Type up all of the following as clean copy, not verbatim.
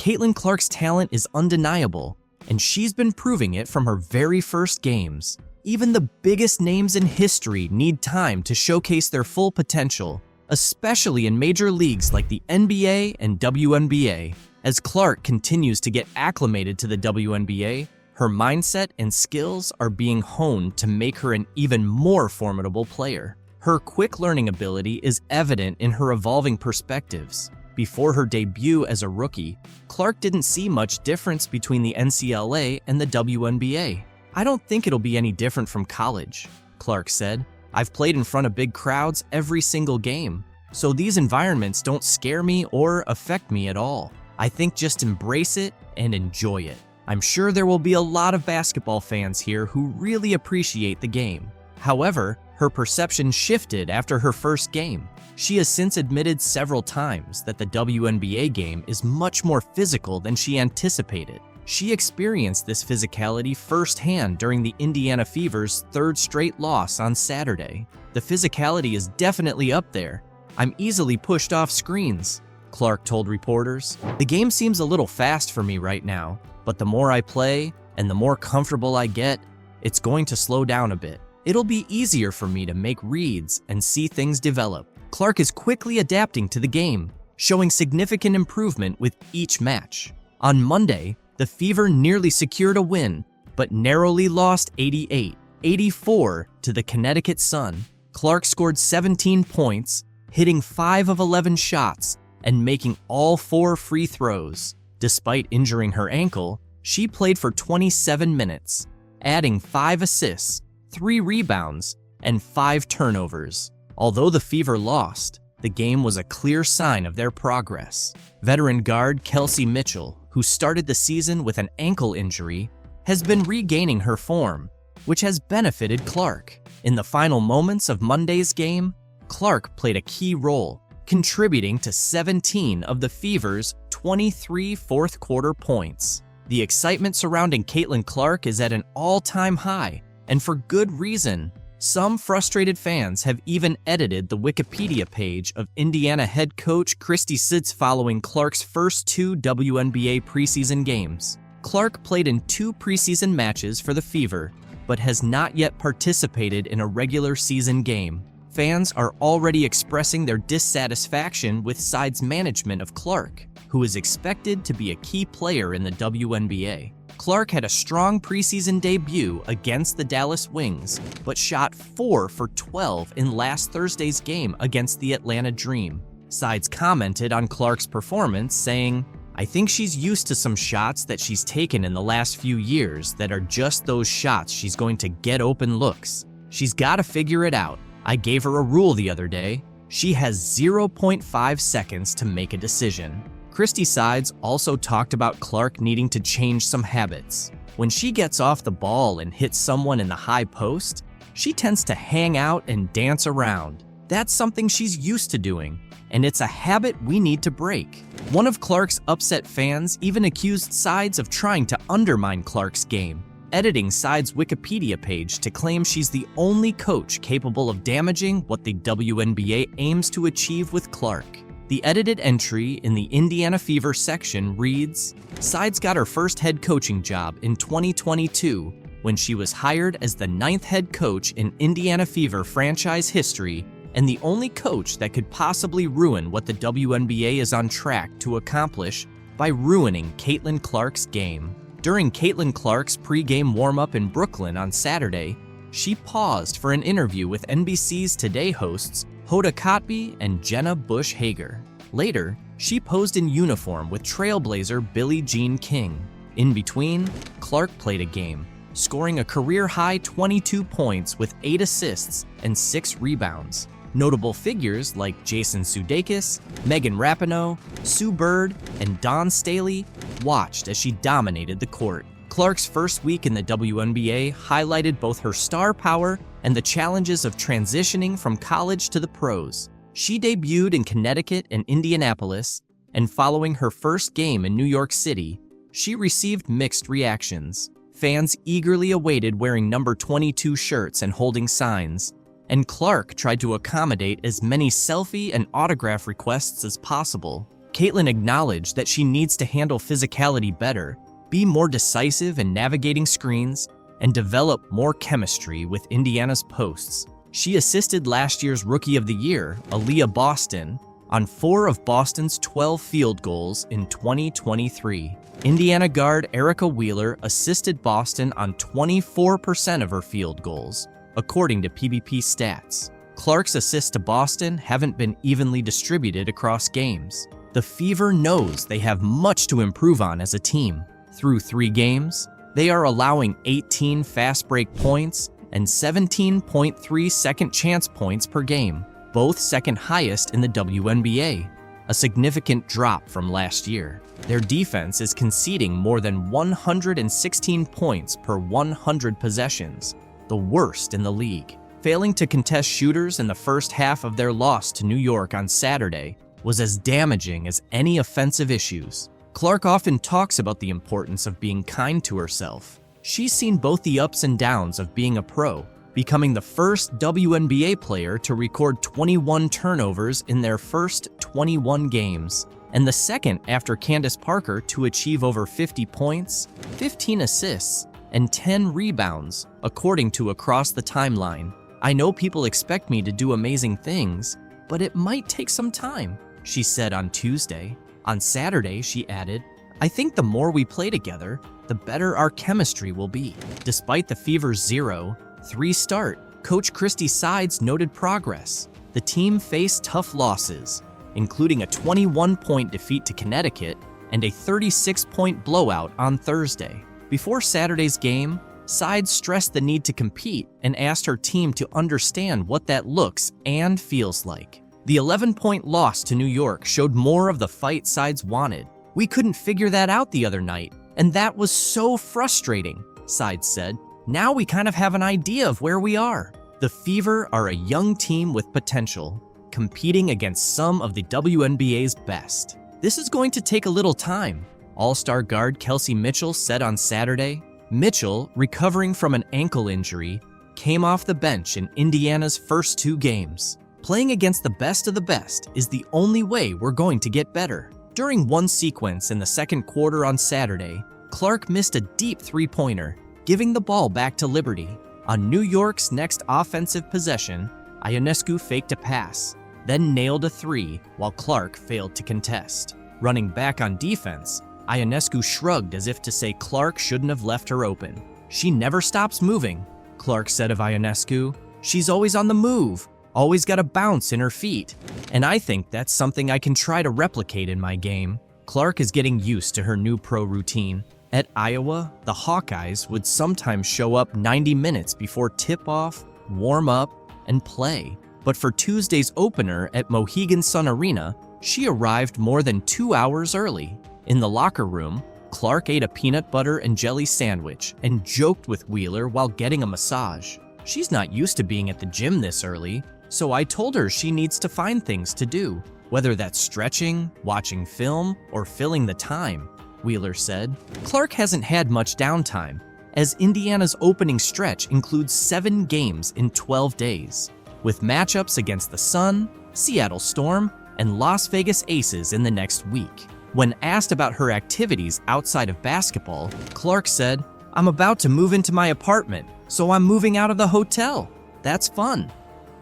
Caitlin Clark's talent is undeniable, and she's been proving it from her very first games. Even the biggest names in history need time to showcase their full potential, especially in major leagues like the NBA and WNBA. As Clark continues to get acclimated to the WNBA, her mindset and skills are being honed to make her an even more formidable player. Her quick learning ability is evident in her evolving perspectives. Before her debut as a rookie, Clark didn't see much difference between the NCAA and the WNBA. "I don't think it'll be any different from college," Clark said. "I've played in front of big crowds every single game, so these environments don't scare me or affect me at all. I think just embrace it and enjoy it. I'm sure there will be a lot of basketball fans here who really appreciate the game." However, her perception shifted after her first game. She has since admitted several times that the WNBA game is much more physical than she anticipated. She experienced this physicality firsthand during the Indiana Fever's third straight loss on Saturday. "The physicality is definitely up there. I'm easily pushed off screens," Clark told reporters. "The game seems a little fast for me right now, but the more I play and the more comfortable I get, it's going to slow down a bit. It'll be easier for me to make reads and see things develop." Clark is quickly adapting to the game, showing significant improvement with each match. On Monday, the Fever nearly secured a win, but narrowly lost 88-84 to the Connecticut Sun. Clark scored 17 points, hitting 5 of 11 shots and making all 4 free throws. Despite injuring her ankle, she played for 27 minutes, adding 5 assists, 3 rebounds, and 5 turnovers. Although the Fever lost, the game was a clear sign of their progress. Veteran guard Kelsey Mitchell, who started the season with an ankle injury, has been regaining her form, which has benefited Clark. In the final moments of Monday's game, Clark played a key role, contributing to 17 of the Fever's 23 fourth-quarter points. The excitement surrounding Caitlin Clark is at an all-time high, and for good reason. Some frustrated fans have even edited the Wikipedia page of Indiana head coach Christie following Clark's first 2 WNBA preseason games. Clark played in 2 preseason matches for the Fever, but has not yet participated in a regular season game. Fans are already expressing their dissatisfaction with side's management of Clark, who is expected to be a key player in the WNBA. Clark had a strong preseason debut against the Dallas Wings, but shot 4 for 12 in last Thursday's game against the Atlanta Dream. Sides commented on Clark's performance, saying, "I think she's used to some shots that she's taken in the last few years that are just those shots she's going to get open looks. She's got to figure it out. I gave her a rule the other day. She has 0.5 seconds to make a decision." Christie sides also talked about Clark needing to change some habits. When she gets off the ball and hits someone in the high post, she tends to hang out and dance around. That's something she's used to doing, and it's a habit we need to break. One of Clark's upset fans even accused sides of trying to undermine Clark's game, editing side's Wikipedia page to claim she's the only coach capable of damaging what the WNBA aims to achieve with Clark. The edited entry in the Indiana Fever section reads, "Sides got her first head coaching job in 2022 when she was hired as the 9th head coach in Indiana Fever franchise history and the only coach that could possibly ruin what the WNBA is on track to accomplish by ruining Caitlin Clark's game." During Caitlin Clark's pregame warm-up in Brooklyn on Saturday, she paused for an interview with NBC's Today hosts Hoda Kotb and Jenna Bush Hager. Later, she posed in uniform with Trailblazer Billie Jean King. In between, Clark played a game, scoring a career-high 22 points with 8 assists and 6 rebounds. Notable figures like Jason Sudeikis, Megan Rapinoe, Sue Bird, and Dawn Staley watched as she dominated the court. Clark's first week in the WNBA highlighted both her star power and the challenges of transitioning from college to the pros. She debuted in Connecticut and Indianapolis, and following her first game in New York City, she received mixed reactions. Fans eagerly awaited wearing number 22 shirts and holding signs, and Clark tried to accommodate as many selfie and autograph requests as possible. Caitlin acknowledged that she needs to handle physicality better, be more decisive in navigating screens, and develop more chemistry with Indiana's posts. She assisted last year's Rookie of the Year, Aaliyah Boston, on 4 of Boston's 12 field goals in 2023. Indiana guard Erica Wheeler assisted Boston on 24% of her field goals, according to PBP stats. Clark's assists to Boston haven't been evenly distributed across games. The Fever knows they have much to improve on as a team. Through 3 games, they are allowing 18 fast break points and 17.3 second chance points per game, both second highest in the WNBA, a significant drop from last year. Their defense is conceding more than 116 points per 100 possessions, the worst in the league. Failing to contest shooters in the first half of their loss to New York on Saturday was as damaging as any offensive issues. Clark often talks about the importance of being kind to herself. She's seen both the ups and downs of being a pro, becoming the first WNBA player to record 21 turnovers in their first 21 games, and the second after Candace Parker to achieve over 50 points, 15 assists, and 10 rebounds, according to Across the Timeline. "I know people expect me to do amazing things, but it might take some time," she said on Tuesday. On Saturday, she added, "I think the more we play together, the better our chemistry will be." Despite the Fever's 0-3 start, Coach Christie sides noted progress. The team faced tough losses, including a 21-point defeat to Connecticut and a 36-point blowout on Thursday. Before Saturday's game, Sides stressed the need to compete and asked her team to understand what that looks and feels like. The 11-point loss to New York showed more of the fight Sides wanted. "We couldn't figure that out the other night, and that was so frustrating," Sides said. "Now we kind of have an idea of where we are." The Fever are a young team with potential, competing against some of the WNBA's best. "This is going to take a little time," All-Star guard Kelsey Mitchell said on Saturday. Mitchell, recovering from an ankle injury, came off the bench in Indiana's first 2 games. "Playing against the best of the best is the only way we're going to get better." During one sequence in the second quarter on Saturday, Clark missed a deep 3-pointer, giving the ball back to Liberty. On New York's next offensive possession, Ionescu faked a pass, then nailed a 3 while Clark failed to contest. Running back on defense, Ionescu shrugged as if to say Clark shouldn't have left her open. "She never stops moving," Clark said of Ionescu. "She's always on the move, always got a bounce in her feet, and I think that's something I can try to replicate in my game." Clark is getting used to her new pro routine. At Iowa, the Hawkeyes would sometimes show up 90 minutes before tip-off, warm up, and play. But for Tuesday's opener at Mohegan Sun Arena, she arrived more than 2 hours early. In the locker room, Clark ate a peanut butter and jelly sandwich and joked with Wheeler while getting a massage. "She's not used to being at the gym this early, so I told her she needs to find things to do, whether that's stretching, watching film, or filling the time," Wheeler said. Clark hasn't had much downtime, as Indiana's opening stretch includes 7 games in 12 days, with matchups against the Sun, Seattle Storm, and Las Vegas Aces in the next week. When asked about her activities outside of basketball, Clark said, "I'm about to move into my apartment, so I'm moving out of the hotel. That's fun."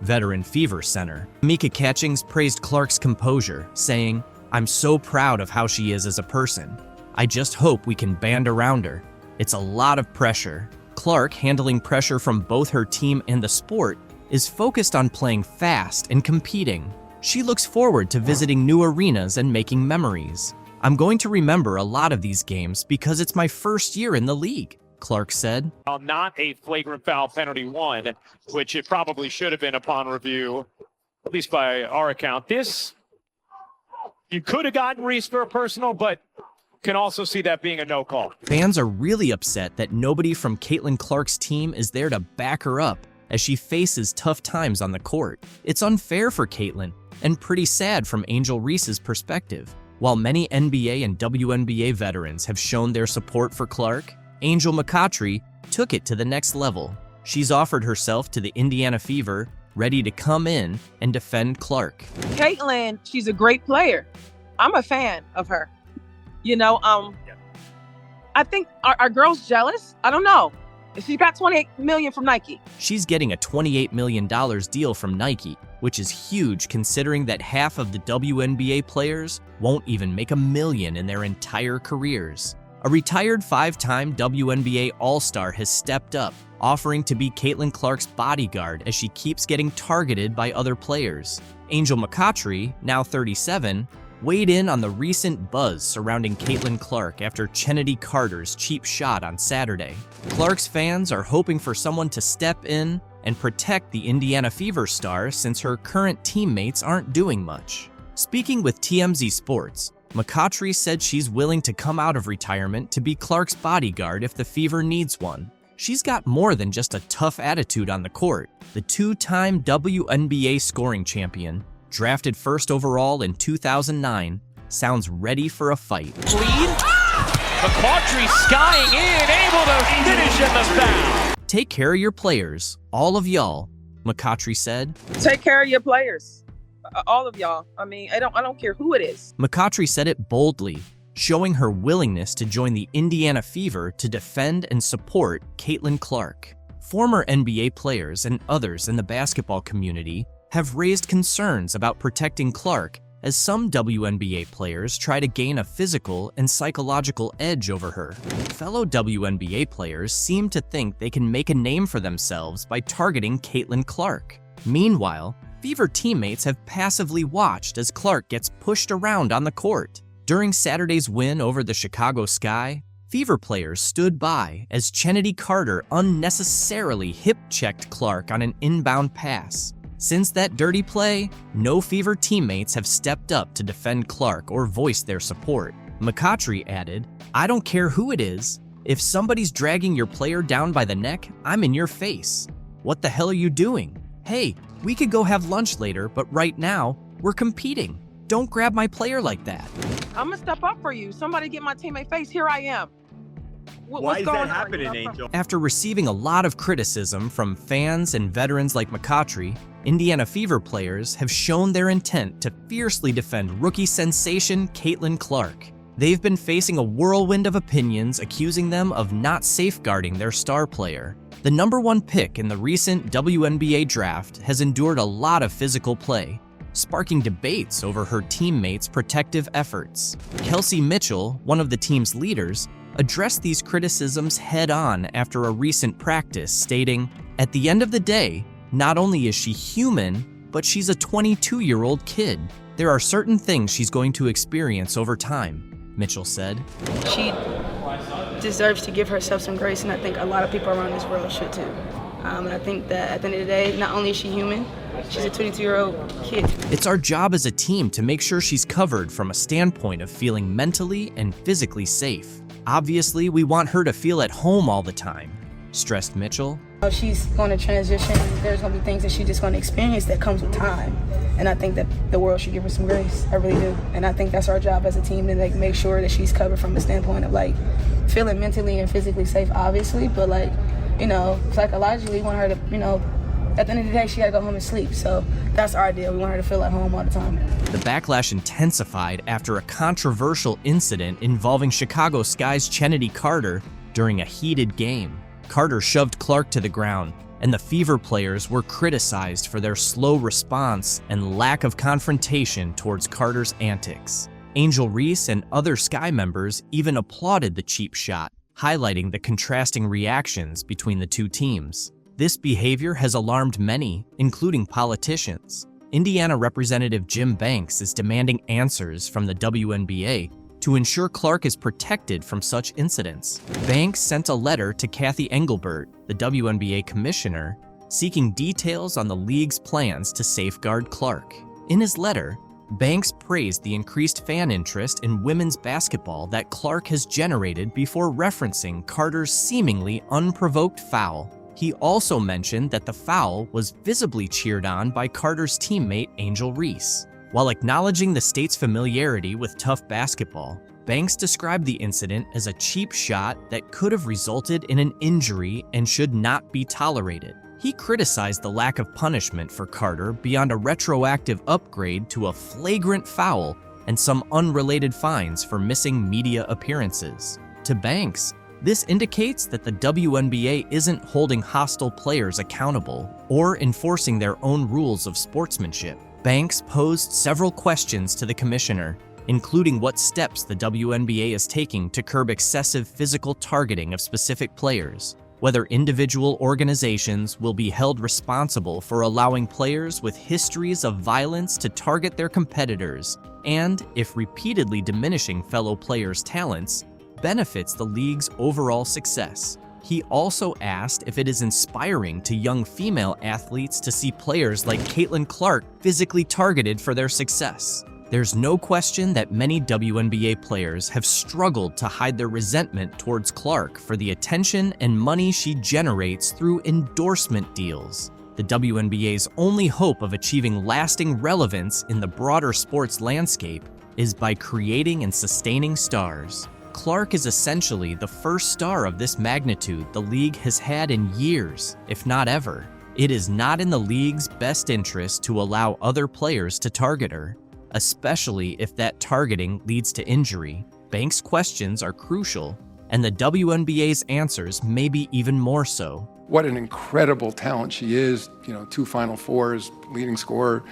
Veteran Fever center Mika Catchings praised Clark's composure, saying, "I'm so proud of how she is as a person. I just hope we can band around her. It's a lot of pressure." Clark, handling pressure from both her team and the sport, is focused on playing fast and competing. She looks forward to visiting new arenas and making memories. "I'm going to remember a lot of these games because it's my first year in the league," Clark said. Not a flagrant foul penalty one, which it probably should have been upon review, at least by our account. This, you could have gotten Reese for a personal, but can also see that being a no call. Fans are really upset that nobody from Caitlin Clark's team is there to back her up as she faces tough times on the court. It's unfair for Caitlin and pretty sad from Angel Reese's perspective. While many NBA and WNBA veterans have shown their support for Clark, Angel McCoughtry took it to the next level. She's offered herself to the Indiana Fever, ready to come in and defend Clark. "Caitlin, she's a great player. I'm a fan of her. You know, I think are girls jealous? I don't know. She got $28 million from Nike. She's getting a $28 million deal from Nike, which is huge considering that half of the WNBA players won't even make $1 million in their entire careers. A retired 5-time WNBA All-Star has stepped up, offering to be Caitlin Clark's bodyguard as she keeps getting targeted by other players. Angel McCoughtry, now 37, weighed in on the recent buzz surrounding Caitlin Clark after Chennedy Carter's cheap shot on Saturday. Clark's fans are hoping for someone to step in and protect the Indiana Fever star since her current teammates aren't doing much. Speaking with TMZ Sports, McCoughtry said she's willing to come out of retirement to be Clark's bodyguard if the Fever needs one. She's got more than just a tough attitude on the court. The 2-time WNBA scoring champion, drafted first overall in 2009, sounds ready for a fight. Lead. McCoughtry skying in, able to finish in the foul. Take care of your players, all of y'all, McCoughtry said. Take care of your players. All of y'all. I mean, I don't care who it is. McCoughtry said it boldly, showing her willingness to join the Indiana Fever to defend and support Caitlin Clark. Former NBA players and others in the basketball community have raised concerns about protecting Clark as some WNBA players try to gain a physical and psychological edge over her. Fellow WNBA players seem to think they can make a name for themselves by targeting Caitlin Clark. Meanwhile, Fever teammates have passively watched as Clark gets pushed around on the court. During Saturday's win over the Chicago Sky, Fever players stood by as Chennedy Carter unnecessarily hip-checked Clark on an inbound pass. Since that dirty play, no Fever teammates have stepped up to defend Clark or voice their support. McCoughtry added, "I don't care who it is. If somebody's dragging your player down by the neck, I'm in your face. What the hell are you doing? Hey, we could go have lunch later, but right now, we're competing. Don't grab my player like that." I'm gonna step up for you. Somebody get my teammate face. Here I am. Why is that happening, Angel? After receiving a lot of criticism from fans and veterans like McCoughtry, Indiana Fever players have shown their intent to fiercely defend rookie sensation Caitlin Clark. They've been facing a whirlwind of opinions accusing them of not safeguarding their star player. The #1 pick in the recent WNBA draft has endured a lot of physical play, sparking debates over her teammates' protective efforts. Kelsey Mitchell, one of the team's leaders, addressed these criticisms head-on after a recent practice, stating, "At the end of the day, not only is she human, but she's a 22-year-old kid. There are certain things she's going to experience over time," Mitchell said. She deserves to give herself some grace, and I think a lot of people around this world should too. And I think that at the end of the day, not only is she human, she's a 22-year-old kid. It's our job as a team to make sure she's covered from a standpoint of feeling mentally and physically safe. Obviously, we want her to feel at home all the time, stressed Mitchell. She's going to transition. There's going to be things that she's just going to experience that comes with time. And I think that the world should give her some grace. I really do. And I think that's our job as a team to make sure that she's covered from the standpoint of feeling mentally and physically safe, obviously. But psychologically, we want her to, at the end of the day, she got to go home and sleep. So that's our deal. We want her to feel at home all the time. The backlash intensified after a controversial incident involving Chicago Sky's Chennedy Carter during a heated game. Carter shoved Clark to the ground, and the Fever players were criticized for their slow response and lack of confrontation towards Carter's antics. Angel Reese and other Sky members even applauded the cheap shot, highlighting the contrasting reactions between the two teams. This behavior has alarmed many, including politicians. Indiana Representative Jim Banks is demanding answers from the WNBA to ensure Clark is protected from such incidents. Banks sent a letter to Kathy Engelbert, the WNBA commissioner, seeking details on the league's plans to safeguard Clark. In his letter, Banks praised the increased fan interest in women's basketball that Clark has generated before referencing Carter's seemingly unprovoked foul. He also mentioned that the foul was visibly cheered on by Carter's teammate Angel Reese. While acknowledging the state's familiarity with tough basketball, Banks described the incident as a cheap shot that could have resulted in an injury and should not be tolerated. He criticized the lack of punishment for Carter beyond a retroactive upgrade to a flagrant foul and some unrelated fines for missing media appearances. To Banks, this indicates that the WNBA isn't holding hostile players accountable or enforcing their own rules of sportsmanship. Banks posed several questions to the commissioner, including what steps the WNBA is taking to curb excessive physical targeting of specific players, whether individual organizations will be held responsible for allowing players with histories of violence to target their competitors, and if repeatedly diminishing fellow players' talents benefits the league's overall success. He also asked if it is inspiring to young female athletes to see players like Caitlin Clark physically targeted for their success. There's no question that many WNBA players have struggled to hide their resentment towards Clark for the attention and money she generates through endorsement deals. The WNBA's only hope of achieving lasting relevance in the broader sports landscape is by creating and sustaining stars. Clark is essentially the first star of this magnitude the league has had in years, if not ever. It is not in the league's best interest to allow other players to target her, especially if that targeting leads to injury. Banks' questions are crucial, and the WNBA's answers may be even more so. What an incredible talent she is, 2 Final Fours, leading scorer,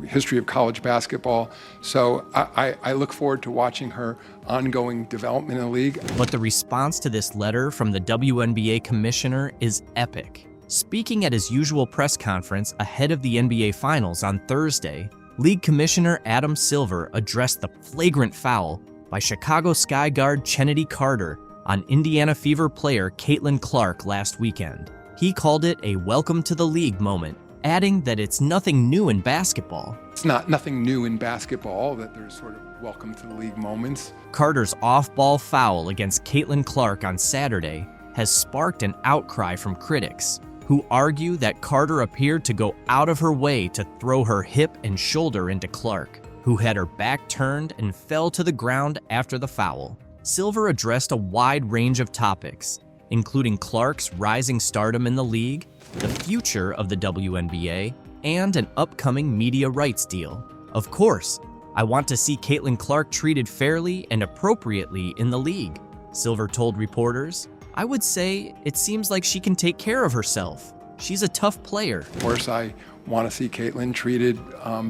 history of college basketball. So I look forward to watching her ongoing development in the league. But the response to this letter from the WNBA commissioner is epic. Speaking at his usual press conference ahead of the NBA Finals on Thursday, League Commissioner Adam Silver addressed the flagrant foul by Chicago Sky guard Chennedy Carter on Indiana Fever player Caitlin Clark last weekend. He called it a welcome to the league moment, adding that it's nothing new in basketball. It's nothing new in basketball that there's sort of welcome to the league moments. Carter's off-ball foul against Caitlin Clark on Saturday has sparked an outcry from critics, who argue that Carter appeared to go out of her way to throw her hip and shoulder into Clark, who had her back turned and fell to the ground after the foul. Silver addressed a wide range of topics, including Clark's rising stardom in the league, the future of the WNBA, and an upcoming media rights deal. Of course, I want to see Caitlin Clark treated fairly and appropriately in the league, Silver told reporters. I would say it seems like she can take care of herself. She's a tough player. Of course, I want to see Caitlin treated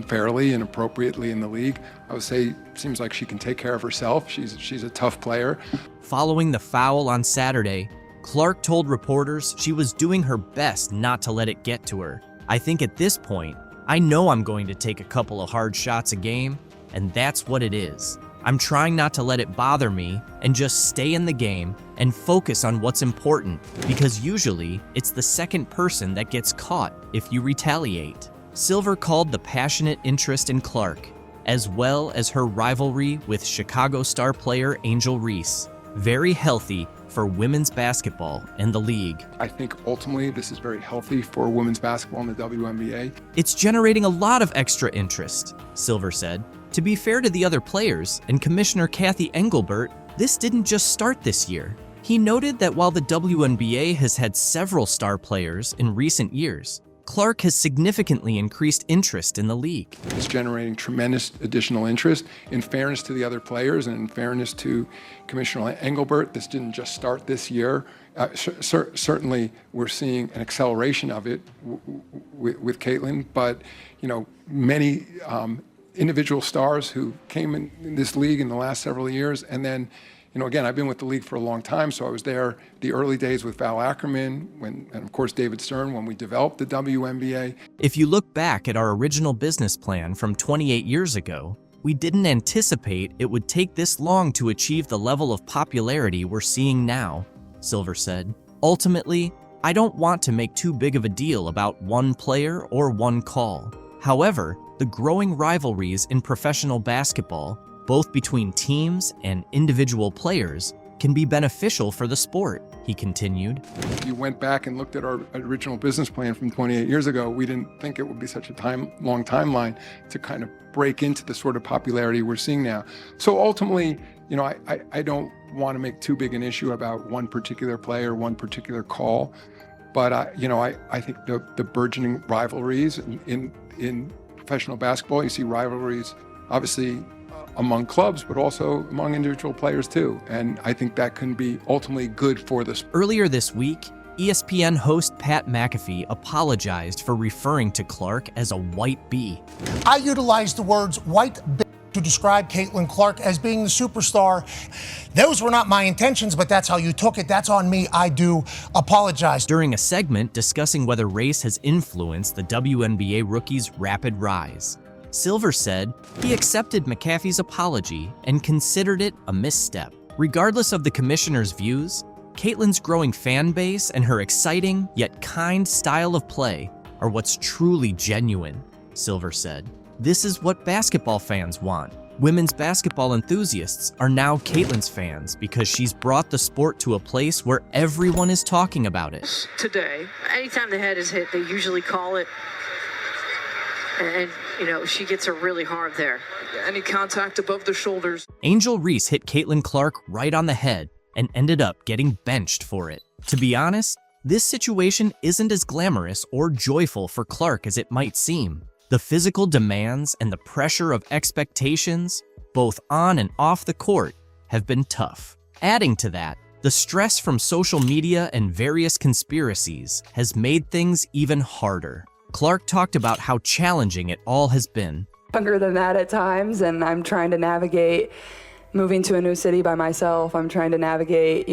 fairly and appropriately in the league. I would say it seems like she can take care of herself. She's a tough player. Following the foul on Saturday, Clark told reporters she was doing her best not to let it get to her. I think at this point, I know I'm going to take a couple of hard shots a game, and that's what it is. I'm trying not to let it bother me and just stay in the game and focus on what's important, because usually it's the second person that gets caught if you retaliate. Silver called the passionate interest in Clark, as well as her rivalry with Chicago star player Angel Reese, very healthy for women's basketball and the league. I think ultimately this is very healthy for women's basketball in the WNBA. It's generating a lot of extra interest, Silver said. To be fair to the other players and Commissioner Kathy Engelbert, this didn't just start this year. He noted that while the WNBA has had several star players in recent years, Clark has significantly increased interest in the league. It's generating tremendous additional interest. In fairness to the other players and in fairness to Commissioner Engelbert, this didn't just start this year. Certainly, we're seeing an acceleration of it with Caitlin, but many individual stars who came in this league in the last several years, and then again, I've been with the league for a long time, so I was there the early days with Val Ackerman, and of course David Stern when we developed the WNBA. If you look back at our original business plan from 28 years ago, we didn't anticipate it would take this long to achieve the level of popularity we're seeing now, Silver said. Ultimately, I don't want to make too big of a deal about one player or one call. However, the growing rivalries in professional basketball, both between teams and individual players, can be beneficial for the sport, he continued. If you went back and looked at our original business plan from 28 years ago, we didn't think it would be such a long timeline to kind of break into the sort of popularity we're seeing now. So ultimately, I don't want to make too big an issue about one particular player, one particular call, but I think the burgeoning rivalries in professional basketball, you see rivalries obviously among clubs, but also among individual players too. And I think that can be ultimately good for the sport. Earlier this week, ESPN host Pat McAfee apologized for referring to Clark as a white bee. I utilized the words white bitch to describe Caitlin Clark as being the superstar. Those were not my intentions, but that's how you took it. That's on me. I do apologize. During a segment discussing whether race has influenced the WNBA rookie's rapid rise, Silver said he accepted McAfee's apology and considered it a misstep. Regardless of the commissioner's views, Caitlin's growing fan base and her exciting yet kind style of play are what's truly genuine, Silver said. This is what basketball fans want. Women's basketball enthusiasts are now Caitlin's fans because she's brought the sport to a place where everyone is talking about it. Today, anytime the head is hit, they usually call it. And, she gets her really hard there. Any contact above the shoulders. Angel Reese hit Caitlin Clark right on the head and ended up getting benched for it. To be honest, this situation isn't as glamorous or joyful for Clark as it might seem. The physical demands and the pressure of expectations, both on and off the court, have been tough. Adding to that, the stress from social media and various conspiracies has made things even harder. Clark talked about how challenging it all has been. Younger than that at times, and I'm trying to navigate moving to a new city by myself. I'm trying to navigate,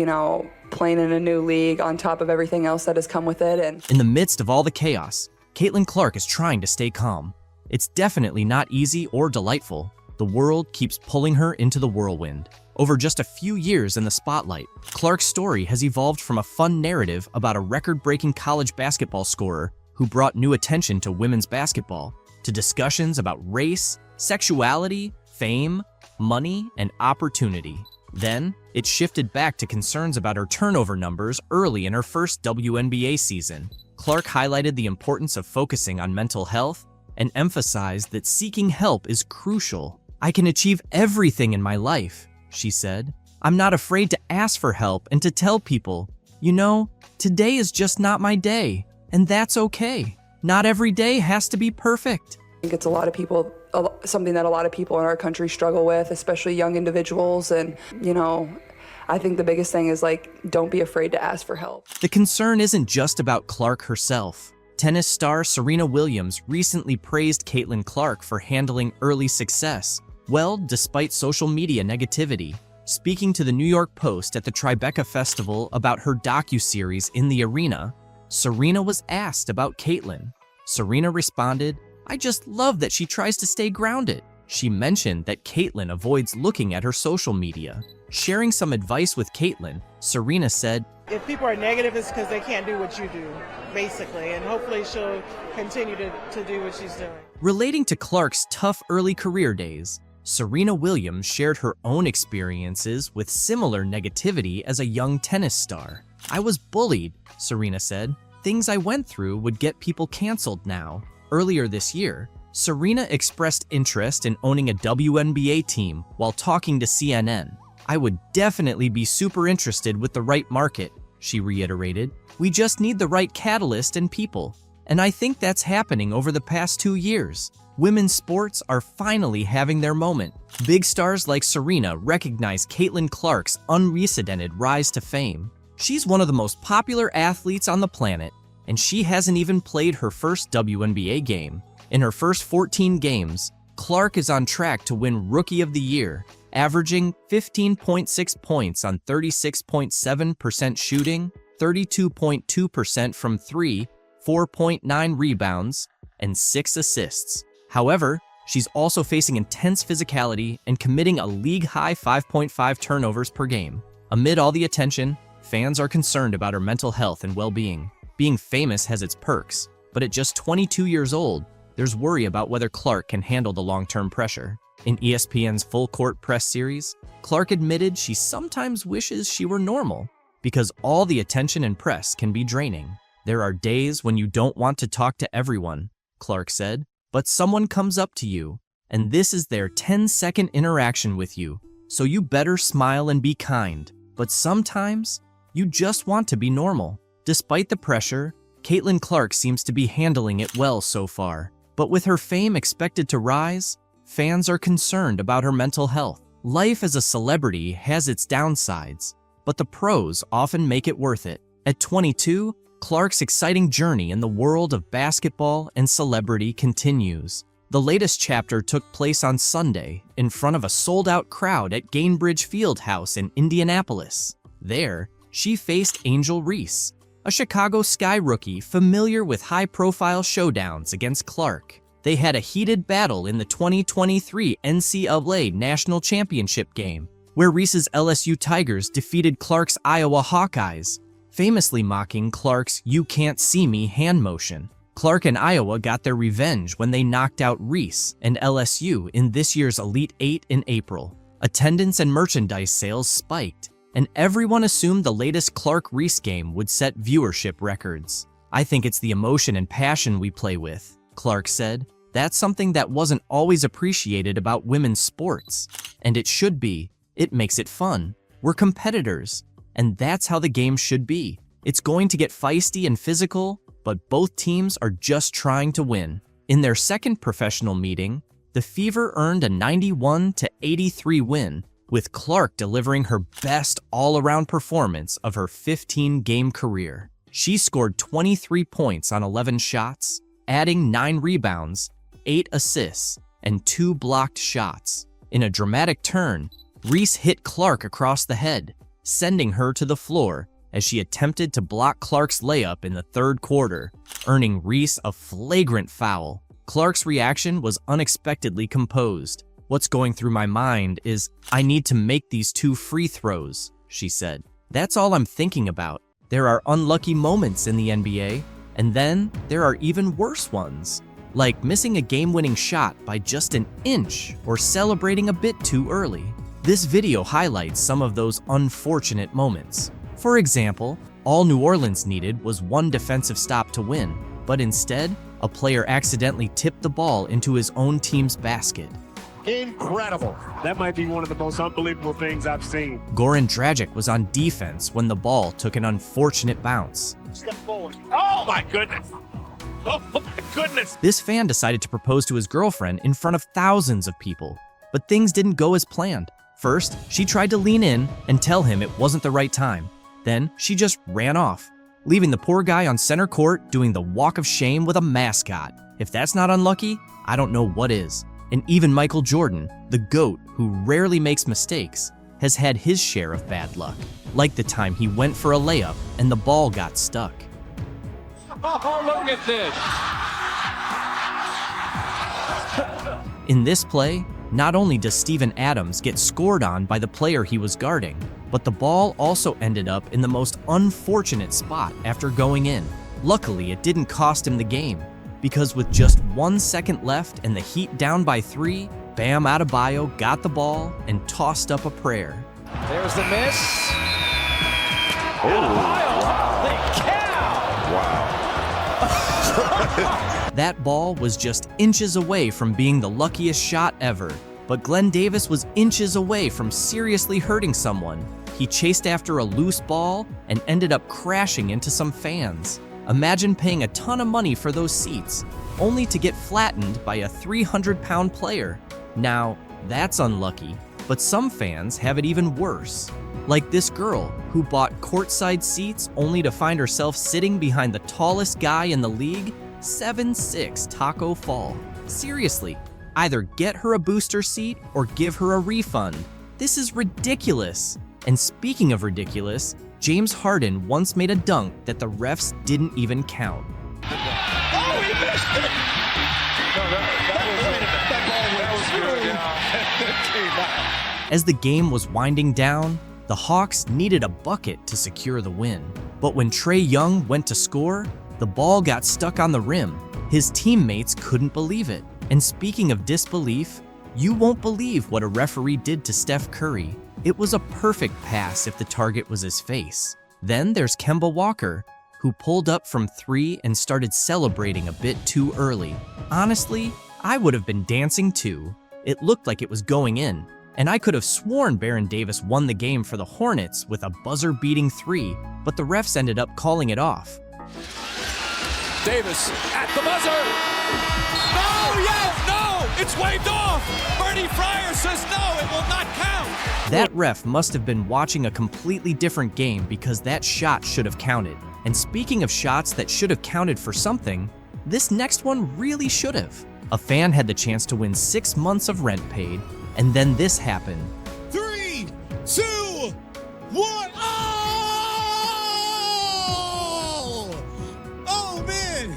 playing in a new league on top of everything else that has come with it. And in the midst of all the chaos, Caitlin Clark is trying to stay calm. It's definitely not easy or delightful. The world keeps pulling her into the whirlwind. Over just a few years in the spotlight, Clark's story has evolved from a fun narrative about a record-breaking college basketball scorer who brought new attention to women's basketball, to discussions about race, sexuality, fame, money, and opportunity. Then, it shifted back to concerns about her turnover numbers early in her first WNBA season. Clark highlighted the importance of focusing on mental health and emphasized that seeking help is crucial. "I can achieve everything in my life," she said. "I'm not afraid to ask for help and to tell people, today is just not my day, and that's okay. Not every day has to be perfect." I think it's something that a lot of people in our country struggle with, especially young individuals. And, I think the biggest thing is don't be afraid to ask for help. The concern isn't just about Clark herself. Tennis star Serena Williams recently praised Caitlin Clark for handling early success well despite social media negativity. Speaking to the New York Post at the Tribeca Festival about her docuseries In the Arena, Serena was asked about Caitlin. Serena responded, "I just love that she tries to stay grounded." She mentioned that Caitlin avoids looking at her social media. Sharing some advice with Caitlin, Serena said, "If people are negative, it's because they can't do what you do, basically, and hopefully she'll continue to do what she's doing." Relating to Clark's tough early career days, Serena Williams shared her own experiences with similar negativity as a young tennis star. "I was bullied," Serena said. "Things I went through would get people canceled now." Earlier this year, Serena expressed interest in owning a WNBA team while talking to CNN. "I would definitely be super interested with the right market," she reiterated. "We just need the right catalyst and people. And I think that's happening over the past 2 years. Women's sports are finally having their moment." Big stars like Serena recognize Caitlin Clark's unprecedented rise to fame. She's one of the most popular athletes on the planet, and she hasn't even played her first WNBA game. In her first 14 games, Clark is on track to win Rookie of the Year, averaging 15.6 points on 36.7% shooting, 32.2% from three, 4.9 rebounds, and 6 assists. However, she's also facing intense physicality and committing a league-high 5.5 turnovers per game. Amid all the attention, fans are concerned about her mental health and well-being. Being famous has its perks, but at just 22 years old, there's worry about whether Clark can handle the long-term pressure. In ESPN's Full Court Press series, Clark admitted she sometimes wishes she were normal because all the attention and press can be draining. "There are days when you don't want to talk to everyone," Clark said, "but someone comes up to you, and this is their 10-second interaction with you, so you better smile and be kind. But sometimes, you just want to be normal." Despite the pressure, Caitlin Clark seems to be handling it well so far. But with her fame expected to rise, fans are concerned about her mental health. Life as a celebrity has its downsides, but the pros often make it worth it. At 22, Clark's exciting journey in the world of basketball and celebrity continues. The latest chapter took place on Sunday in front of a sold-out crowd at Gainbridge Fieldhouse in Indianapolis. There, she faced Angel Reese, a Chicago Sky rookie familiar with high-profile showdowns against Clark. They had a heated battle in the 2023 NCAA National Championship game, where Reese's LSU Tigers defeated Clark's Iowa Hawkeyes, famously mocking Clark's "you can't see me" hand motion. Clark and Iowa got their revenge when they knocked out Reese and LSU in this year's Elite Eight in April. Attendance and merchandise sales spiked, and everyone assumed the latest Clark-Reese game would set viewership records. "I think it's the emotion and passion we play with," Clark said. "That's something that wasn't always appreciated about women's sports, and it should be. It makes it fun. We're competitors, and that's how the game should be. It's going to get feisty and physical, but both teams are just trying to win." In their second professional meeting, the Fever earned a 91-83 win, with Clark delivering her best all-around performance of her 15-game career. She scored 23 points on 11 shots, adding 9 rebounds, 8 assists, and 2 blocked shots. In a dramatic turn, Reese hit Clark across the head, sending her to the floor as she attempted to block Clark's layup in the third quarter, earning Reese a flagrant foul. Clark's reaction was unexpectedly composed. "What's going through my mind is, I need to make these 2 free throws," she said. "That's all I'm thinking about. There are unlucky moments in the NBA, and then there are even worse ones, like missing a game-winning shot by just an inch or celebrating a bit too early." This video highlights some of those unfortunate moments. For example, all New Orleans needed was one defensive stop to win, but instead, a player accidentally tipped the ball into his own team's basket. Incredible. That might be one of the most unbelievable things I've seen. Goran Dragic was on defense when the ball took an unfortunate bounce. Step forward. Oh my goodness. Oh my goodness. This fan decided to propose to his girlfriend in front of thousands of people, but things didn't go as planned. First, she tried to lean in and tell him it wasn't the right time. Then, she just ran off, leaving the poor guy on center court doing the walk of shame with a mascot. If that's not unlucky, I don't know what is. And even Michael Jordan, the GOAT who rarely makes mistakes, has had his share of bad luck, like the time he went for a layup and the ball got stuck. Oh, look at this! In this play, not only does Steven Adams get scored on by the player he was guarding, but the ball also ended up in the most unfortunate spot after going in. Luckily, it didn't cost him the game, because with just 1 second left and the Heat down by 3, Bam Adebayo got the ball and tossed up a prayer. There's the miss. Adebayo, holy cow! That ball was just inches away from being the luckiest shot ever, but Glenn Davis was inches away from seriously hurting someone. He chased after a loose ball and ended up crashing into some fans. Imagine paying a ton of money for those seats, only to get flattened by a 300-pound player. Now, that's unlucky, but some fans have it even worse. Like this girl, who bought courtside seats only to find herself sitting behind the tallest guy in the league, 7'6" Taco Fall. Seriously, either get her a booster seat or give her a refund. This is ridiculous. And speaking of ridiculous, James Harden once made a dunk that the refs didn't even count. Oh, he missed it! No, that was good. As the game was winding down, the Hawks needed a bucket to secure the win. But when Trae Young went to score, the ball got stuck on the rim. His teammates couldn't believe it. And speaking of disbelief, you won't believe what a referee did to Steph Curry. It was a perfect pass if the target was his face. Then there's Kemba Walker, who pulled up from 3 and started celebrating a bit too early. Honestly, I would have been dancing too. It looked like it was going in, and I could have sworn Baron Davis won the game for the Hornets with a buzzer-beating 3, but the refs ended up calling it off. Davis at the buzzer! No, yes, no! It's waved off. Bernie Fryer says no, it will not count. That ref must have been watching a completely different game because that shot should have counted. And speaking of shots that should have counted for something, this next one really should have. A fan had the chance to win 6 months of rent paid, and then this happened. 3, 2, 1. Oh, man.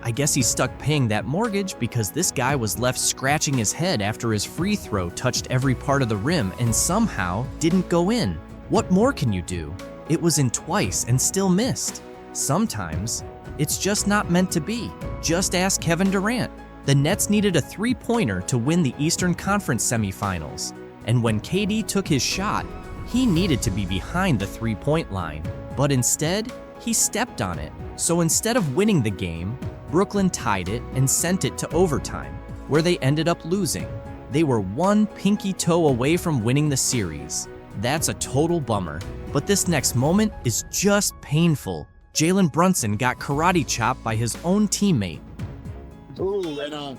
I guess he's stuck paying that mortgage because this guy was left scratching his head after his free throw touched every part of the rim and somehow didn't go in. What more can you do? It was in twice and still missed. Sometimes, it's just not meant to be. Just ask Kevin Durant. The Nets needed a three-pointer to win the Eastern Conference semifinals. And when KD took his shot, he needed to be behind the three-point line. But instead, he stepped on it. So instead of winning the game, Brooklyn tied it and sent it to overtime, where they ended up losing. They were one pinky toe away from winning the series. That's a total bummer. But this next moment is just painful. Jalen Brunson got karate chopped by his own teammate. Ooh, and a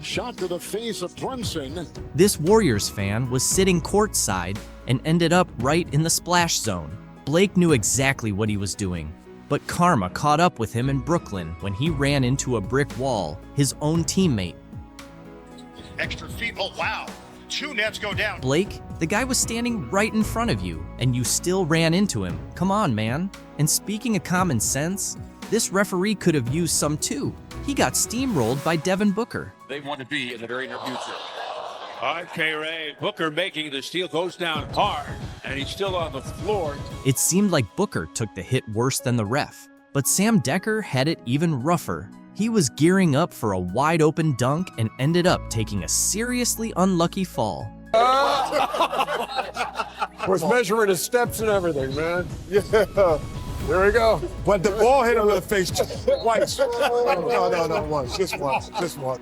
shot to the face of Brunson. This Warriors fan was sitting courtside and ended up right in the splash zone. Blake knew exactly what he was doing, but karma caught up with him in Brooklyn when he ran into a brick wall, his own teammate. Extra feet, oh wow. 2 Nets go down. Blake, the guy was standing right in front of you, and you still ran into him. Come on, man. And speaking of common sense, this referee could have used some too. He got steamrolled by Devin Booker. They want to be in the very near future. All right, K-Ray. Booker making the steal, goes down hard, and he's still on the floor. It seemed like Booker took the hit worse than the ref, but Sam Decker had it even rougher. He was gearing up for a wide-open dunk and ended up taking a seriously unlucky fall. Was measuring his steps and everything, man. Yeah, there we go. But the ball hit him in the face twice. No, once. Just once.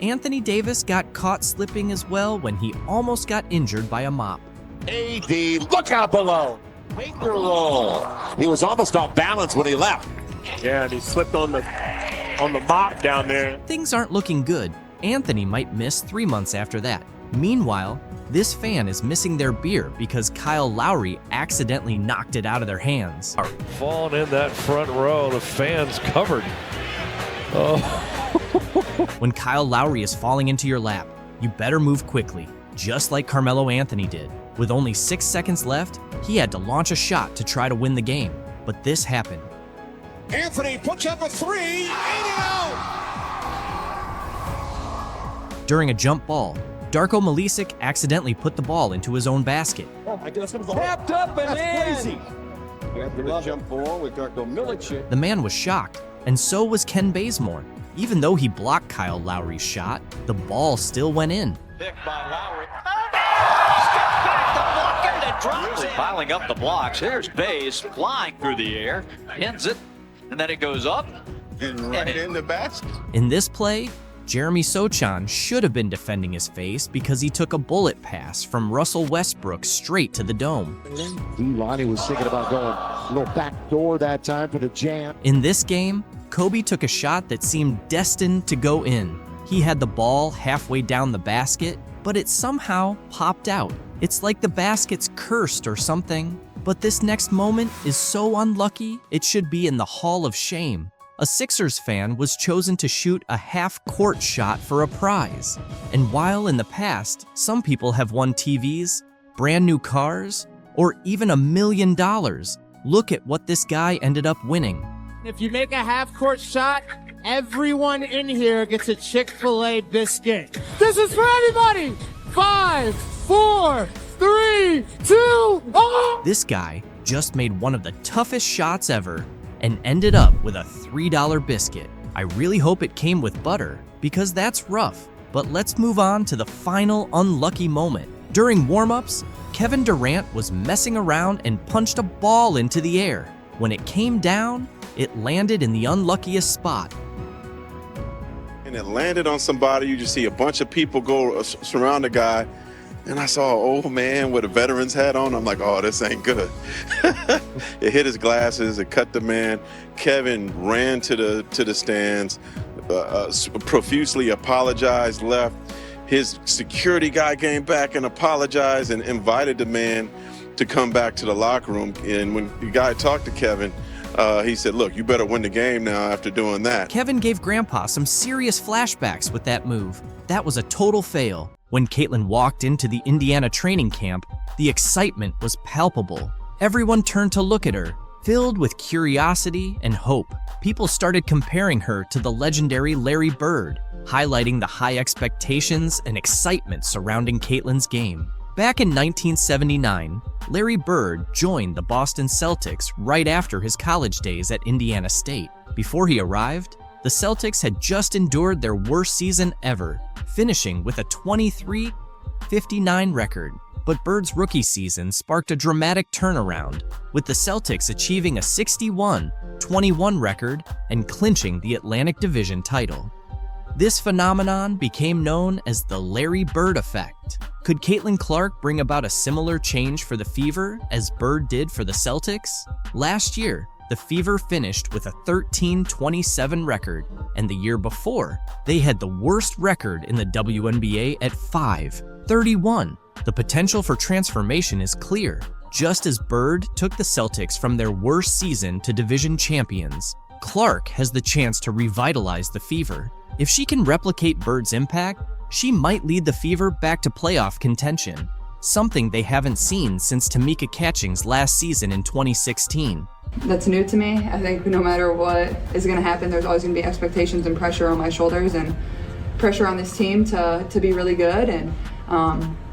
Anthony Davis got caught slipping as well when he almost got injured by a mop. AD, look out below. Finger roll. He was almost off balance when he left. Yeah, and he slipped on the mop down there. Things aren't looking good. Anthony might miss 3 months after that. Meanwhile, this fan is missing their beer because Kyle Lowry accidentally knocked it out of their hands. Falling in that front row, the fans covered. Oh. When Kyle Lowry is falling into your lap, you better move quickly, just like Carmelo Anthony did. With only 6 seconds left, he had to launch a shot to try to win the game. But this happened. Anthony puts up a 3, 80 out. During a jump ball, Darko Milicic accidentally put the ball into his own basket. Tapped up and in. After the jump ball with Darko Milicic. The man was shocked, and so was Ken Bazemore. Even though he blocked Kyle Lowry's shot, the ball still went in. Pick by Lowry. Piling up the blocks. There's Baze flying through the air, ends it, and then it goes up. And right in the basket. In this play, Jeremy Sochan should have been defending his face because he took a bullet pass from Russell Westbrook straight to the dome. Lonnie was thinking about going a little back door that time for the jam. In this game, Kobe took a shot that seemed destined to go in. He had the ball halfway down the basket, but it somehow popped out. It's like the basket's cursed or something. But this next moment is so unlucky, it should be in the Hall of Shame. A Sixers fan was chosen to shoot a half-court shot for a prize. And while in the past, some people have won TVs, brand new cars, or even $1 million, look at what this guy ended up winning. If you make a half-court shot, everyone in here gets a Chick-fil-A biscuit. This is for anybody! 5, 4, 3, 2, oh! This guy just made one of the toughest shots ever and ended up with a $3 biscuit. I really hope it came with butter because that's rough. But let's move on to the final unlucky moment. During warm-ups, Kevin Durant was messing around and punched a ball into the air. When it came down, it landed in the unluckiest spot. And it landed on somebody. You just see a bunch of people go surround the guy. And I saw an old man with a veteran's hat on. I'm like, oh, this ain't good. It hit his glasses. It cut the man. Kevin ran to the stands, profusely apologized, left. His security guy came back and apologized and invited the man to come back to the locker room. And when the guy talked to Kevin, he said, look, you better win the game now after doing that. Kevin gave Grandpa some serious flashbacks with that move. That was a total fail. When Caitlin walked into the Indiana training camp, the excitement was palpable. Everyone turned to look at her, filled with curiosity and hope. People started comparing her to the legendary Larry Bird, highlighting the high expectations and excitement surrounding Caitlin's game. Back in 1979, Larry Bird joined the Boston Celtics right after his college days at Indiana State. Before he arrived, the Celtics had just endured their worst season ever, finishing with a 23-59 record. But Bird's rookie season sparked a dramatic turnaround, with the Celtics achieving a 61-21 record and clinching the Atlantic Division title. This phenomenon became known as the Larry Bird effect. Could Caitlin Clark bring about a similar change for the Fever as Bird did for the Celtics? Last year, the Fever finished with a 13-27 record, and the year before, they had the worst record in the WNBA at 5-31. The potential for transformation is clear. Just as Bird took the Celtics from their worst season to division champions, Clark has the chance to revitalize the Fever. If she can replicate Bird's impact, she might lead the Fever back to playoff contention, something they haven't seen since Tamika Catching's last season in 2016. That's new to me. I think no matter what is going to happen, there's always going to be expectations and pressure on my shoulders and pressure on this team to be really good, and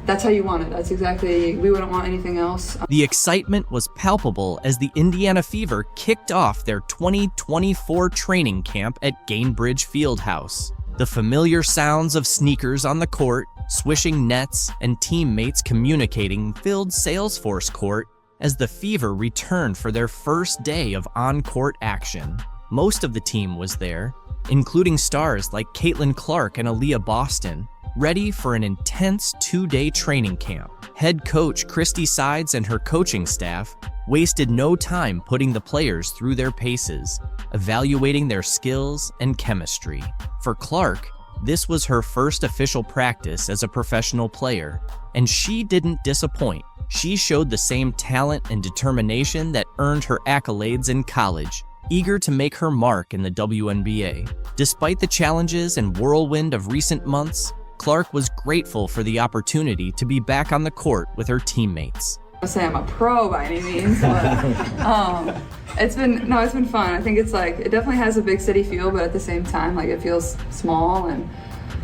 that's how you want it. That's exactly, we wouldn't want anything else. The excitement was palpable as the Indiana Fever kicked off their 2024 training camp at Gainbridge Fieldhouse. The familiar sounds of sneakers on the court, swishing nets, and teammates communicating filled Salesforce Court as the Fever returned for their first day of on-court action. Most of the team was there, including stars like Caitlin Clark and Aaliyah Boston, ready for an intense 2-day training camp. Head coach Christie Sides and her coaching staff wasted no time putting the players through their paces, evaluating their skills and chemistry. For Clark, this was her first official practice as a professional player, and she didn't disappoint. She showed the same talent and determination that earned her accolades in college, eager to make her mark in the WNBA. Despite the challenges and whirlwind of recent months, Clark was grateful for the opportunity to be back on the court with her teammates. I say I'm a pro by any means, but it's been fun. I think it definitely has a big city feel, but at the same time, it feels small and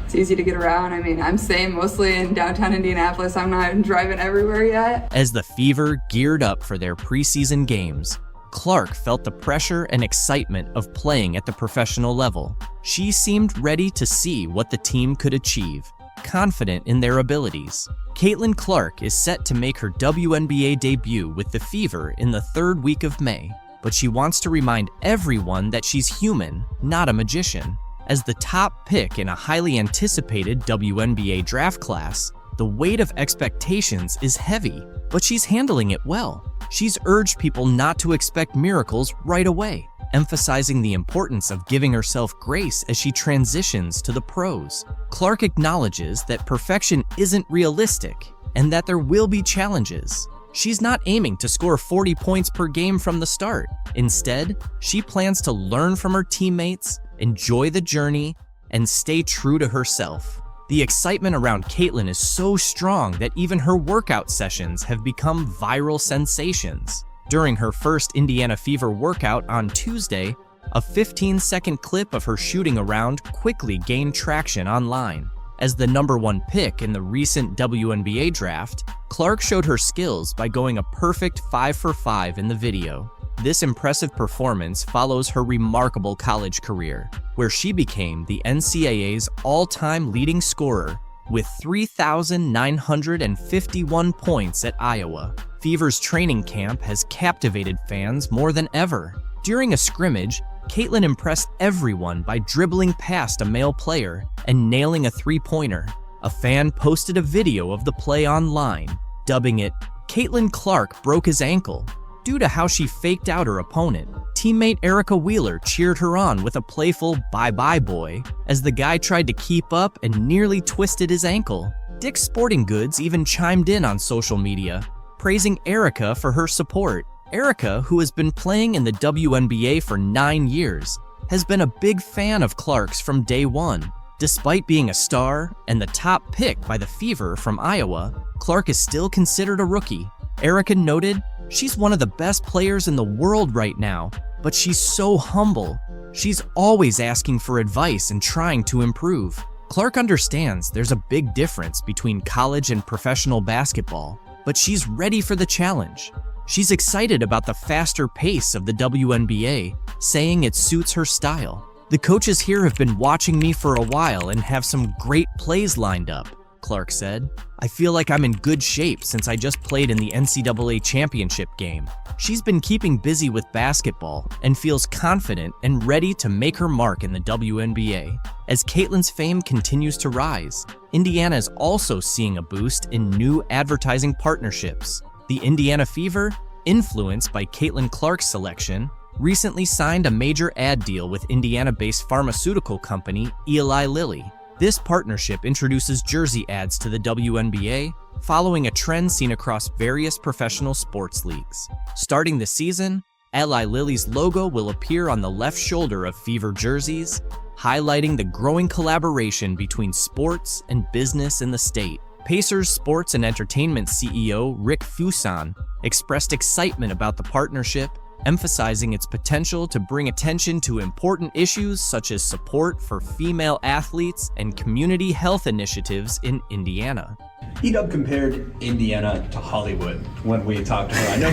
it's easy to get around. I mean, I'm staying mostly in downtown Indianapolis. I'm not driving everywhere yet. As the Fever geared up for their preseason games, Clark felt the pressure and excitement of playing at the professional level. She seemed ready to see what the team could achieve, confident in their abilities. Caitlin Clark is set to make her WNBA debut with the Fever in the 3rd week of May, but she wants to remind everyone that she's human, not a magician. As the top pick in a highly anticipated WNBA draft class, the weight of expectations is heavy, but she's handling it well. She's urged people not to expect miracles right away, emphasizing the importance of giving herself grace as she transitions to the pros. Clark acknowledges that perfection isn't realistic and that there will be challenges. She's not aiming to score 40 points per game from the start. Instead, she plans to learn from her teammates, enjoy the journey, and stay true to herself. The excitement around Caitlin is so strong that even her workout sessions have become viral sensations. During her first Indiana Fever workout on Tuesday, a 15-second clip of her shooting around quickly gained traction online. As the #1 pick in the recent WNBA draft, Clark showed her skills by going a perfect 5 for 5 in the video. This impressive performance follows her remarkable college career, where she became the NCAA's all-time leading scorer with 3,951 points at Iowa. Fever's training camp has captivated fans more than ever. During a scrimmage, Caitlin impressed everyone by dribbling past a male player and nailing a three-pointer. A fan posted a video of the play online, dubbing it, "Caitlin Clark broke his ankle," due to how she faked out her opponent. Teammate Erica Wheeler cheered her on with a playful "bye-bye boy" as the guy tried to keep up and nearly twisted his ankle. Dick's Sporting Goods even chimed in on social media, praising Erica for her support. Erica, who has been playing in the WNBA for 9 years, has been a big fan of Clark's from day one. Despite being a star and the top pick by the Fever from Iowa, Clark is still considered a rookie. Erica noted, "She's one of the best players in the world right now, but she's so humble. She's always asking for advice and trying to improve." Clark understands there's a big difference between college and professional basketball, but she's ready for the challenge. She's excited about the faster pace of the WNBA, saying it suits her style. "The coaches here have been watching me for a while and have some great plays lined up," Clark said. "I feel like I'm in good shape since I just played in the NCAA championship game." She's been keeping busy with basketball and feels confident and ready to make her mark in the WNBA. As Caitlin's fame continues to rise, Indiana is also seeing a boost in new advertising partnerships. The Indiana Fever, influenced by Caitlin Clark's selection, recently signed a major ad deal with Indiana-based pharmaceutical company Eli Lilly. This partnership introduces jersey ads to the WNBA, following a trend seen across various professional sports leagues. Starting the season, Eli Lilly's logo will appear on the left shoulder of Fever jerseys, highlighting the growing collaboration between sports and business in the state. Pacers Sports and Entertainment CEO Rick Fuson expressed excitement about the partnership, emphasizing its potential to bring attention to important issues such as support for female athletes and community health initiatives in Indiana. Edub compared Indiana to Hollywood when we talked to her. I know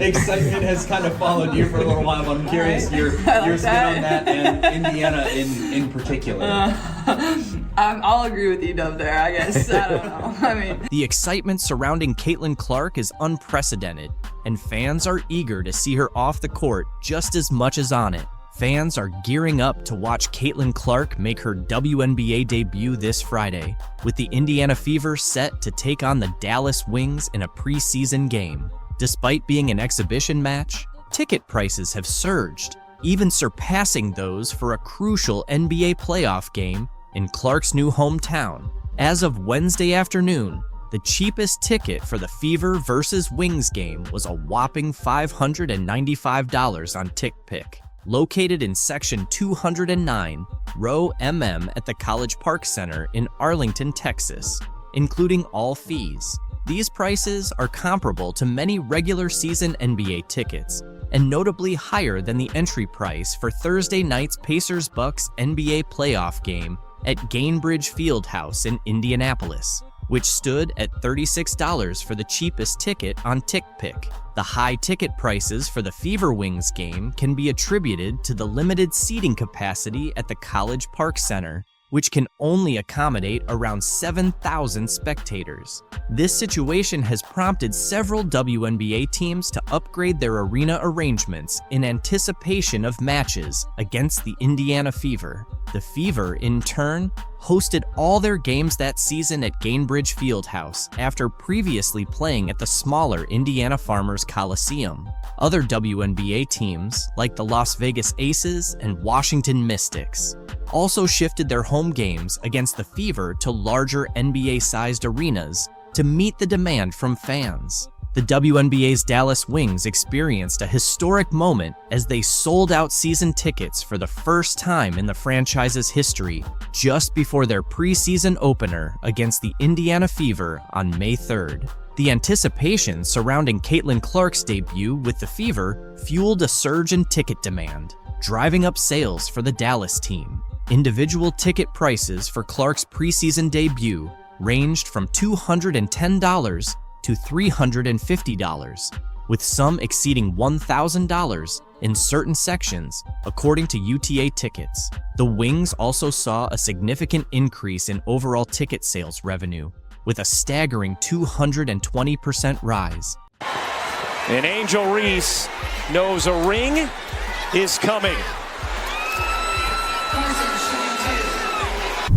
excitement has kind of followed you for a little while, but I'm curious your spin on that and Indiana in particular. I'll agree with Edub there, I guess. I don't know. The excitement surrounding Caitlin Clark is unprecedented, and fans are eager to see her off the court just as much as on it. Fans are gearing up to watch Caitlin Clark make her WNBA debut this Friday, with the Indiana Fever set to take on the Dallas Wings in a preseason game. Despite being an exhibition match, ticket prices have surged, even surpassing those for a crucial NBA playoff game in Clark's new hometown. As of Wednesday afternoon, the cheapest ticket for the Fever versus Wings game was a whopping $595 on TickPick. Located in Section 209, Row MM at the College Park Center in Arlington, Texas, including all fees. These prices are comparable to many regular season NBA tickets, and notably higher than the entry price for Thursday night's Pacers-Bucks NBA playoff game at Gainbridge Fieldhouse in Indianapolis, which stood at $36 for the cheapest ticket on TickPick. The high ticket prices for the Fever Wings game can be attributed to the limited seating capacity at the College Park Center, which can only accommodate around 7,000 spectators. This situation has prompted several WNBA teams to upgrade their arena arrangements in anticipation of matches against the Indiana Fever. The Fever, in turn, hosted all their games that season at Gainbridge Fieldhouse after previously playing at the smaller Indiana Farmers Coliseum. Other WNBA teams, like the Las Vegas Aces and Washington Mystics, also shifted their home games against the Fever to larger NBA-sized arenas to meet the demand from fans. The WNBA's Dallas Wings experienced a historic moment as they sold out season tickets for the first time in the franchise's history just before their preseason opener against the Indiana Fever on May 3rd. The anticipation surrounding Caitlin Clark's debut with the Fever fueled a surge in ticket demand, driving up sales for the Dallas team. Individual ticket prices for Clark's preseason debut ranged from $210 to $350, with some exceeding $1,000 in certain sections, according to UTA Tickets. The Wings also saw a significant increase in overall ticket sales revenue, with a staggering 220% rise. And Angel Reese knows a ring is coming.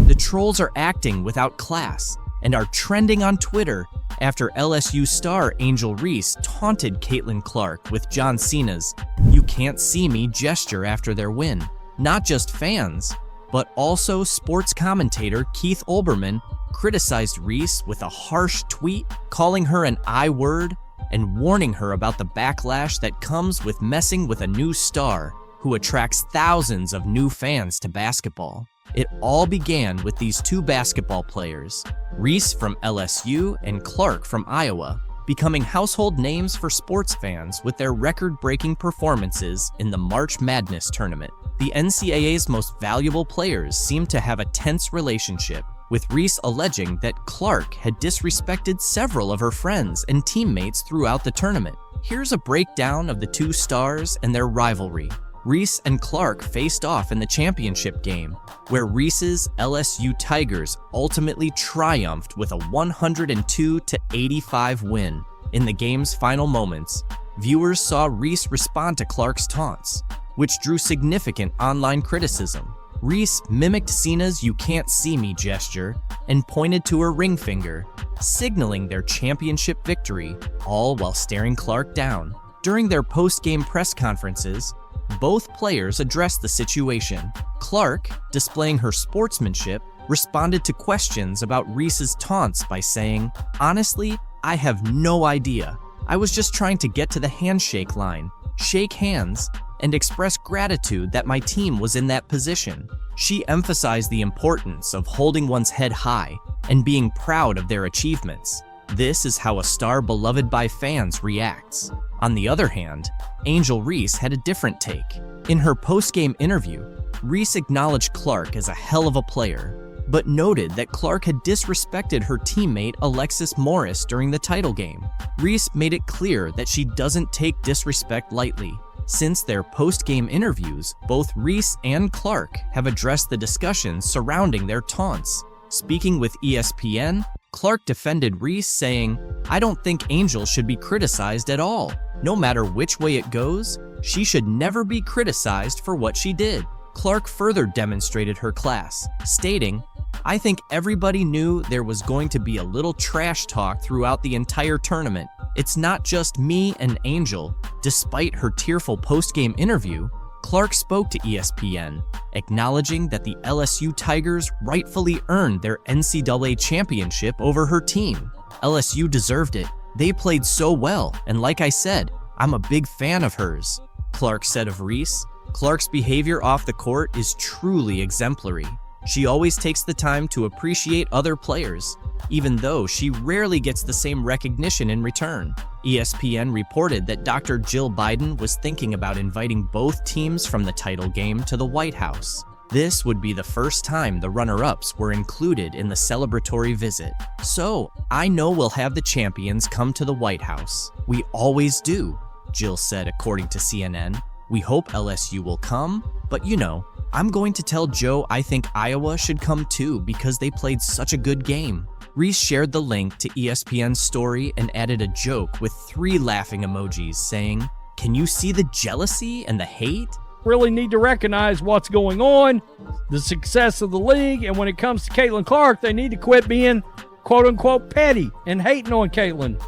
The trolls are acting without class and are trending on Twitter after LSU star Angel Reese taunted Caitlin Clark with John Cena's "You "you can't see me" gesture after their win. Not just fans, but also sports commentator Keith Olbermann criticized Reese with a harsh tweet, calling her an I-word and warning her about the backlash that comes with messing with a new star who attracts thousands of new fans to basketball. It all began with these two basketball players, Reese from LSU and Clark from Iowa, becoming household names for sports fans with their record-breaking performances in the March Madness tournament. The NCAA's most valuable players seemed to have a tense relationship, with Reese alleging that Clark had disrespected several of her friends and teammates throughout the tournament. Here's a breakdown of the two stars and their rivalry. Reese and Clark faced off in the championship game, where Reese's LSU Tigers ultimately triumphed with a 102-85 win. In the game's final moments, viewers saw Reese respond to Clark's taunts, which drew significant online criticism. Reese mimicked Cena's "you can't see me" gesture and pointed to her ring finger, signaling their championship victory, all while staring Clark down. During their post-game press conferences, both players addressed the situation. Clark, displaying her sportsmanship, responded to questions about Reese's taunts by saying, "Honestly, I have no idea. I was just trying to get to the handshake line, shake hands, and express gratitude that my team was in that position." She emphasized the importance of holding one's head high and being proud of their achievements. This is how a star beloved by fans reacts. On the other hand, Angel Reese had a different take. In her post-game interview, Reese acknowledged Clark as a hell of a player, but noted that Clark had disrespected her teammate Alexis Morris during the title game. Reese made it clear that she doesn't take disrespect lightly. Since their post-game interviews, both Reese and Clark have addressed the discussions surrounding their taunts. Speaking with ESPN, Clark defended Reese, saying, "I don't think Angel should be criticized at all. No matter which way it goes, she should never be criticized for what she did." Clark further demonstrated her class, stating, "I think everybody knew there was going to be a little trash talk throughout the entire tournament. It's not just me and Angel." Despite her tearful post-game interview, Clark spoke to ESPN, acknowledging that the LSU Tigers rightfully earned their NCAA championship over her team. LSU deserved it. They played so well, and like I said, I'm a big fan of hers, Clark said of Reese. Clark's behavior off the court is truly exemplary. She always takes the time to appreciate other players, even though she rarely gets the same recognition in return. ESPN reported that Dr. Jill Biden was thinking about inviting both teams from the title game to the White House. This would be the first time the runner-ups were included in the celebratory visit. "So, I know we'll have the champions come to the White House. We always do," Jill said, according to CNN. "We hope LSU will come, but you know, I'm going to tell Joe I think Iowa should come too because they played such a good game." Reese shared the link to ESPN's story and added a joke with 3 laughing emojis saying, "Can you see the jealousy and the hate?" Really need to recognize what's going on, the success of the league, and when it comes to Caitlin Clark, they need to quit being quote-unquote petty and hating on Caitlin.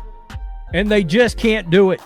And they just can't do it.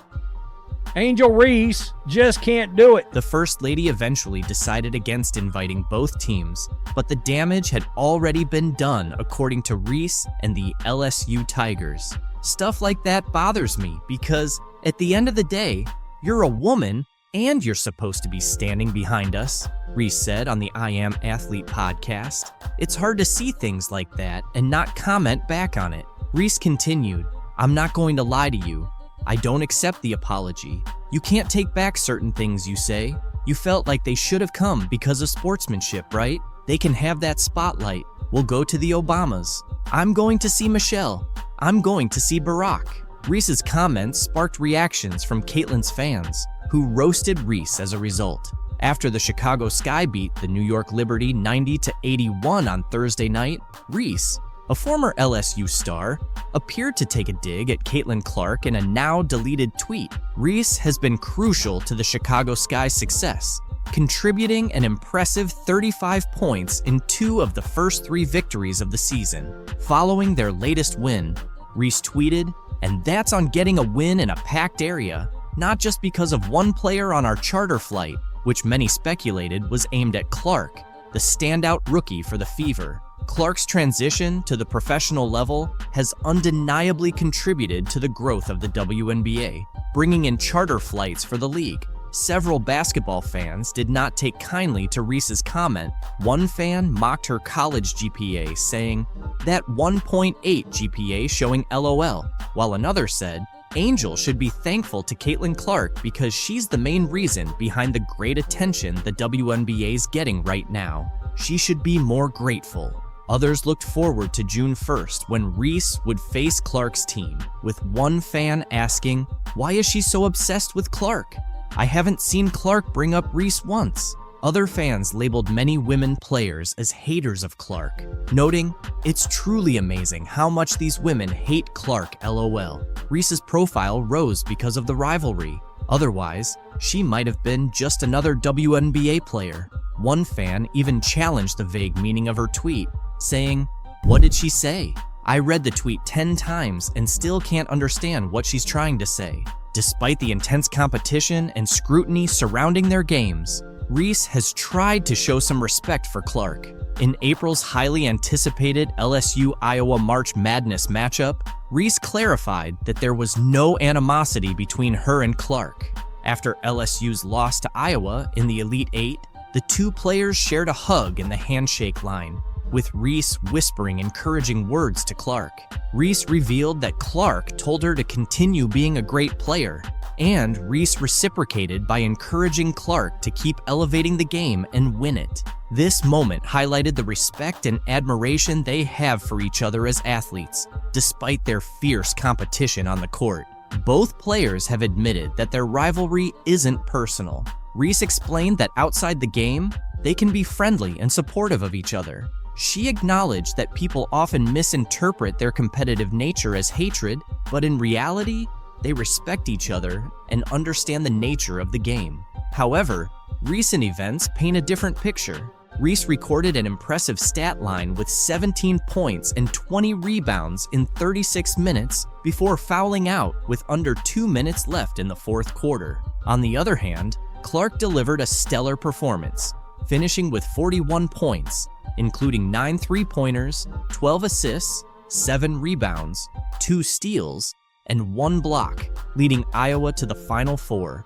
Angel Reese just can't do it. The First Lady eventually decided against inviting both teams, but the damage had already been done, according to Reese and the LSU Tigers. Stuff like that bothers me because, at the end of the day, you're a woman and you're supposed to be standing behind us, Reese said on the I Am Athlete podcast. It's hard to see things like that and not comment back on it. Reese continued, "I'm not going to lie to you. I don't accept the apology. You can't take back certain things you say. You felt like they should have come because of sportsmanship, right? They can have that spotlight. We'll go to the Obamas. I'm going to see Michelle. I'm going to see Barack." Reese's comments sparked reactions from Caitlin's fans, who roasted Reese as a result. After the Chicago Sky beat the New York Liberty 90-81 on Thursday night, Reese, a former LSU star, appeared to take a dig at Caitlin Clark in a now-deleted tweet. Reese has been crucial to the Chicago Sky's success, contributing an impressive 35 points in 2 of the first 3 victories of the season. Following their latest win, Reese tweeted, "And that's on getting a win in a packed area. not just because of one player on our charter flight, which many speculated was aimed at Clark, the standout rookie for the Fever. Clark's transition to the professional level has undeniably contributed to the growth of the WNBA, bringing in charter flights for the league. Several basketball fans did not take kindly to Reese's comment. One fan mocked her college GPA, saying, "That 1.8 GPA showing LOL," while another said, "Angel should be thankful to Caitlin Clark because she's the main reason behind the great attention the WNBA's getting right now. She should be more grateful." Others looked forward to June 1st when Reese would face Clark's team, with one fan asking, "Why is she so obsessed with Clark? I haven't seen Clark bring up Reese once." Other fans labeled many women players as haters of Clark, noting, "It's truly amazing how much these women hate Clark, LOL." Reese's profile rose because of the rivalry. Otherwise, she might have been just another WNBA player. One fan even challenged the vague meaning of her tweet, saying, "What did she say? I read the tweet 10 times and still can't understand what she's trying to say." Despite the intense competition and scrutiny surrounding their games, Reese has tried to show some respect for Clark. In April's highly anticipated LSU-Iowa March Madness matchup, Reese clarified that there was no animosity between her and Clark. After LSU's loss to Iowa in the Elite Eight, the two players shared a hug in the handshake line, with Reese whispering encouraging words to Clark. Reese revealed that Clark told her to continue being a great player, and Reese reciprocated by encouraging Clark to keep elevating the game and win it. This moment highlighted the respect and admiration they have for each other as athletes, despite their fierce competition on the court. Both players have admitted that their rivalry isn't personal. Reese explained that outside the game, they can be friendly and supportive of each other. She acknowledged that people often misinterpret their competitive nature as hatred, but in reality, they respect each other and understand the nature of the game. However, recent events paint a different picture. Reese recorded an impressive stat line with 17 points and 20 rebounds in 36 minutes before fouling out with under 2 minutes left in the fourth quarter. On the other hand, Clark delivered a stellar performance, finishing with 41 points, including 9 three-pointers, 12 assists, 7 rebounds, 2 steals, and 1 block, leading Iowa to the Final Four.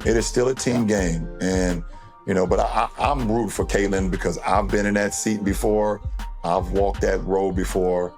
It is still a team game, and but I'm rooting for Caitlin because I've been in that seat before. I've walked that road before.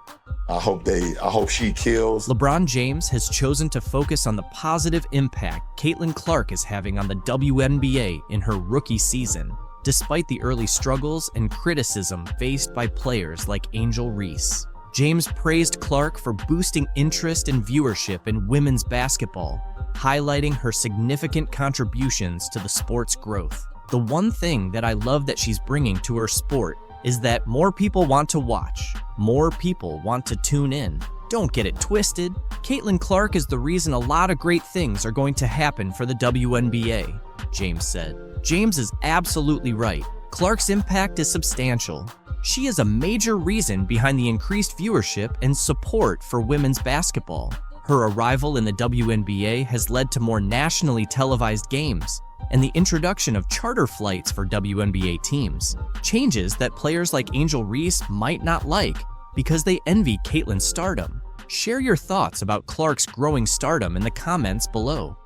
I hope she kills. LeBron James has chosen to focus on the positive impact Caitlin Clark is having on the WNBA in her rookie season, despite the early struggles and criticism faced by players like Angel Reese. James praised Clark for boosting interest and viewership in women's basketball, highlighting her significant contributions to the sport's growth. "The one thing that I love that she's bringing to her sport is that more people want to watch, more people want to tune in. Don't get it twisted. Caitlin Clark is the reason a lot of great things are going to happen for the WNBA," James said. James is absolutely right. Clark's impact is substantial. She is a major reason behind the increased viewership and support for women's basketball. Her arrival in the WNBA has led to more nationally televised games and the introduction of charter flights for WNBA teams, changes that players like Angel Reese might not like because they envy Caitlin's stardom. Share your thoughts about Clark's growing stardom in the comments below.